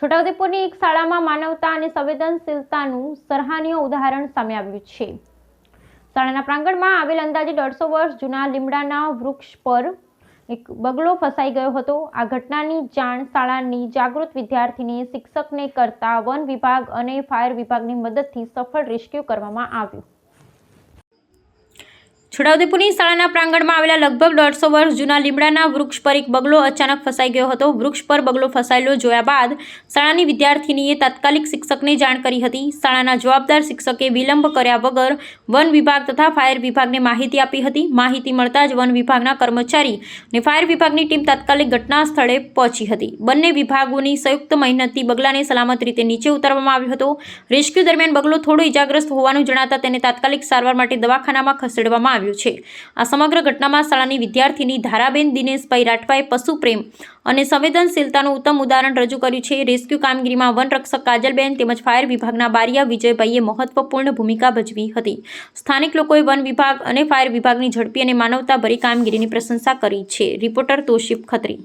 છોટાઉદેપુરની એક શાળામાં માનવતા અને સંવેદનશીલતાનું સરાહનીય ઉદાહરણ સામે આવ્યું છે। શાળાના પ્રાંગણમાં આવેલ અંદાજે 150 વર્ષ જૂના લીમડાના વૃક્ષ પર એક બગલો ફસાઈ ગયો હતો। આ ઘટનાની જાણ શાળાની જાગૃત વિદ્યાર્થીનીએ શિક્ષકને કરતા વન વિભાગ અને ફાયર વિભાગની મદદથી સફળ રેસ્ક્યુ કરવામાં આવ્યું। છોટાઉદેપુરની શાળાના પ્રાંગણમાં આવેલા લગભગ 150 વર્ષ જૂના લીમડાના વૃક્ષ પર એક બગલો અચાનક ફસાઈ ગયો હતો। વૃક્ષ પર બગલો ફસાયેલો જોયા બાદ શાળાની વિદ્યાર્થીનીએ તાત્કાલિક શિક્ષકને જાણ કરી હતી। શાળાના જવાબદાર શિક્ષકે વિલંબ કર્યા વગર વન વિભાગ તથા ફાયર વિભાગને માહિતી આપી હતી। માહિતી મળતા જ વન વિભાગના કર્મચારી અને ફાયર વિભાગની ટીમ તાત્કાલિક ઘટના સ્થળે પહોંચી હતી। બંને વિભાગોની સંયુક્ત મહેનતથી બગલાને સલામત રીતે નીચે ઉતારવામાં આવ્યો હતો। રેસ્ક્યુ દરમિયાન બગલો થોડો ઇજાગ્રસ્ત હોવાનું જણાતા તેને તાત્કાલિક સારવાર માટે દવાખાનામાં ખસેડવામાં આવ્યો છે। આ સમગ્ર ઘટનામાં શાળાની વિદ્યાર્થીની ધારાબેન દિનેશભાઈ રાઠવાએ પશુ પ્રેમ અને સંવેદનશીલતાનું ઉત્તમ ઉદાહરણ રજૂ કર્યું છે। રેસ્ક્યુ કામગીરીમાં વનરક્ષક કાજલબેન તેમજ ફાયર વિભાગના બારિયા વિજયભાઈએ મહત્વપૂર્ણ ભૂમિકા ભજવી હતી। સ્થાનિક લોકોએ વન વિભાગ અને ફાયર વિભાગની ઝડપી અને માનવતાભરી કામગીરીની પ્રશંસા કરી છે। રિપોર્ટર તોશીફ ખત્રી।